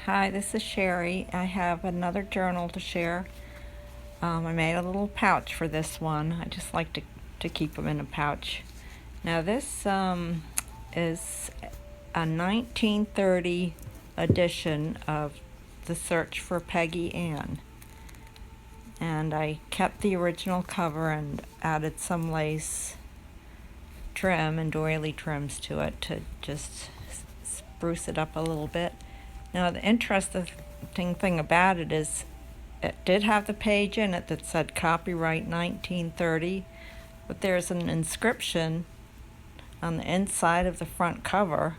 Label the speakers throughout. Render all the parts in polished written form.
Speaker 1: Hi, this is Sherry. I have another journal to share. I made a little pouch for this one. I just like to keep them in a pouch. Now this is a 1930 edition of The Search for Peggy Ann. And I kept the original cover and added some lace trim and doily trims to it to just spruce it up a little bit. Now the interesting thing about it is it did have the page in it that said copyright 1930, but there's an inscription on the inside of the front cover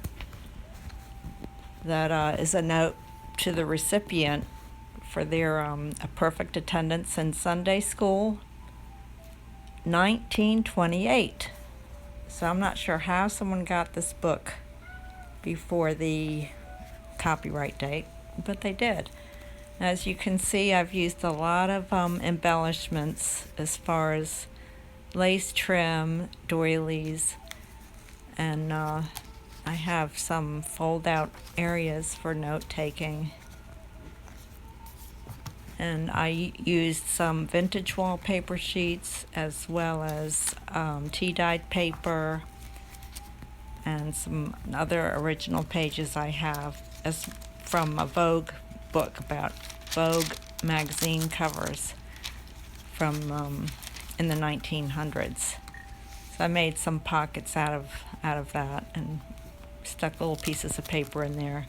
Speaker 1: that is a note to the recipient for their a perfect attendance in Sunday school, 1928. So I'm not sure how someone got this book before the copyright date, but they did. As you can see, I've used a lot of embellishments as far as lace trim, doilies, and I have some fold-out areas for note-taking. And I used some vintage wallpaper sheets as well as tea-dyed paper and some other original pages I have as from a Vogue book about Vogue magazine covers from in the 1900s. So I made some pockets out of that and stuck little pieces of paper in there.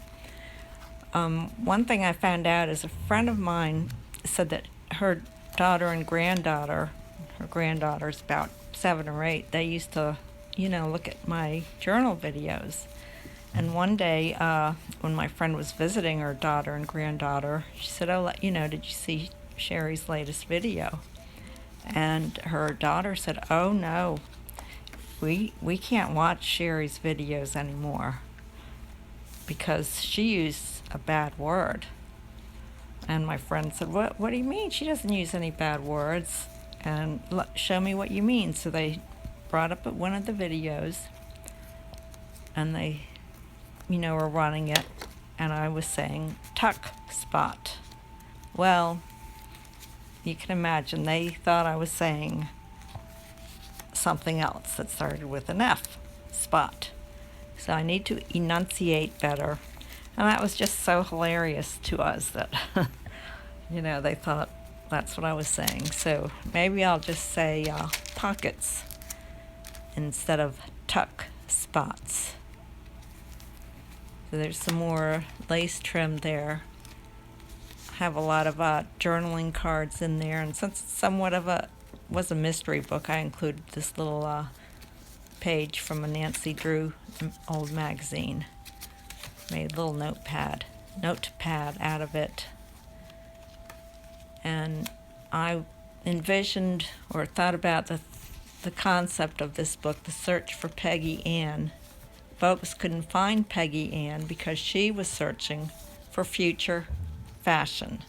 Speaker 1: One thing I found out is a friend of mine said that her daughter and granddaughter, her granddaughter's about 7 or 8, they used to, look at my journal videos. And one day, when my friend was visiting her daughter and granddaughter, she said, "Oh, did you see Sherry's latest video?" And her daughter said, "Oh no, we can't watch Sherry's videos anymore because she used a bad word." And my friend said, What do you mean? She doesn't use any bad words. And show me what you mean. So they brought up one of the videos, and they, were running it, and I was saying tuck spot. Well, you can imagine they thought I was saying something else that started with an F, spot. So I need to enunciate better. And that was just so hilarious to us that, they thought that's what I was saying. So maybe I'll just say pockets instead of tuck spots. So there's some more lace trim there. I have a lot of journaling cards in there. And since it's somewhat of was a mystery book, I included this little page from a Nancy Drew old magazine. Made a little notepad out of it. And I envisioned or thought about the concept of this book, The Search for Peggy Ann. Folks couldn't find Peggy Ann because she was searching for future fashion.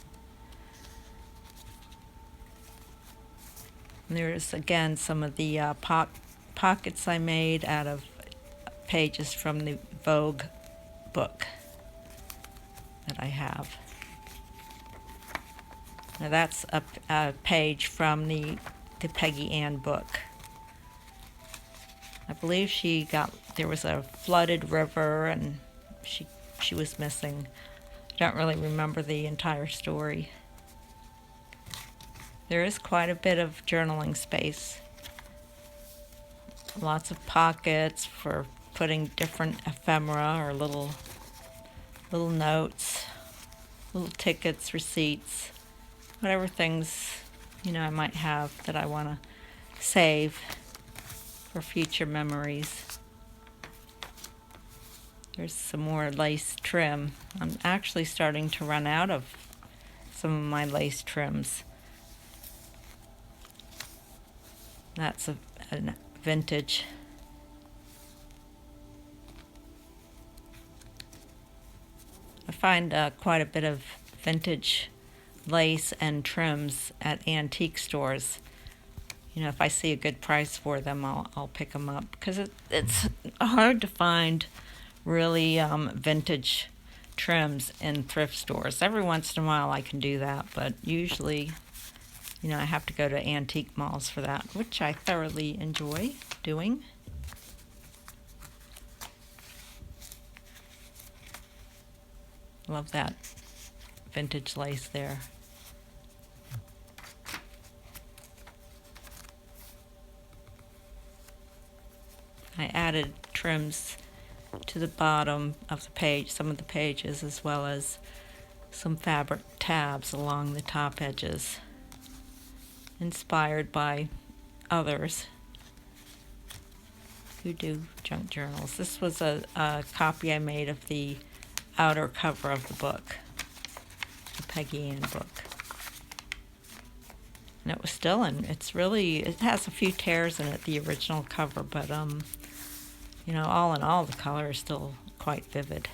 Speaker 1: And there's again some of the pockets I made out of pages from the Vogue book that I have. Now that's a page from the Peggy Ann book. I believe there was a flooded river and she was missing. I don't really remember the entire story. There is quite a bit of journaling space. Lots of pockets for putting different ephemera or little notes, little tickets, receipts, whatever things, I might have that I want to save for future memories. There's some more lace trim. I'm actually starting to run out of some of my lace trims. That's a vintage. I find quite a bit of vintage lace and trims at antique stores. If I see a good price for them, I'll pick them up because it's hard to find really vintage trims in thrift stores. Every once in a while I can do that, but usually, I have to go to antique malls for that, which I thoroughly enjoy doing. Love that vintage lace there. I added trims to the bottom of the page, some of the pages, as well as some fabric tabs along the top edges, inspired by others who do junk journals. This was a copy I made of the outer cover of the book, the Peggy Ann book. And it was still in, it has a few tears in it, the original cover, but all in all, the color is still quite vivid.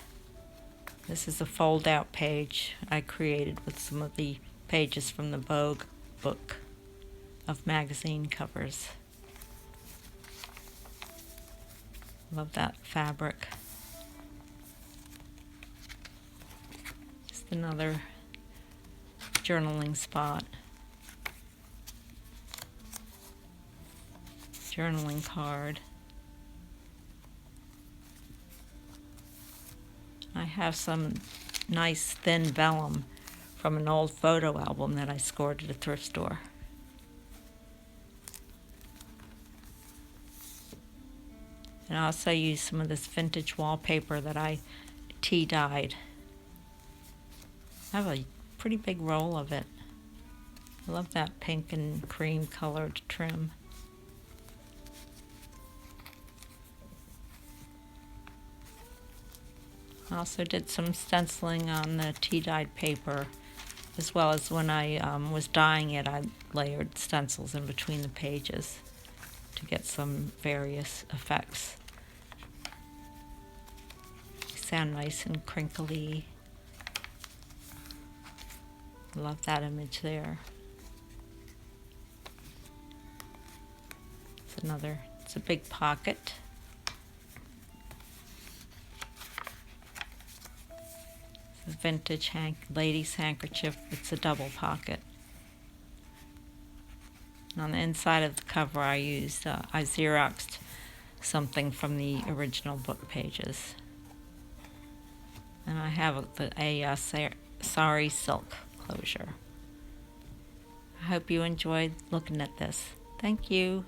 Speaker 1: This is a fold-out page I created with some of the pages from the Vogue book of magazine covers. Love that fabric. Just another journaling spot. Journaling card. I have some nice thin vellum from an old photo album that I scored at a thrift store. And I also used some of this vintage wallpaper that I tea dyed. I have a pretty big roll of it. I love that pink and cream colored trim. I also did some stenciling on the tea-dyed paper, as well as when I was dyeing it, I layered stencils in between the pages to get some various effects. They sound nice and crinkly. Love that image there. It's a big pocket. It's a vintage lady's handkerchief. It's a double pocket. And on the inside of the cover, I Xeroxed something from the original book pages. And I have a sari silk closure. I hope you enjoyed looking at this. Thank you.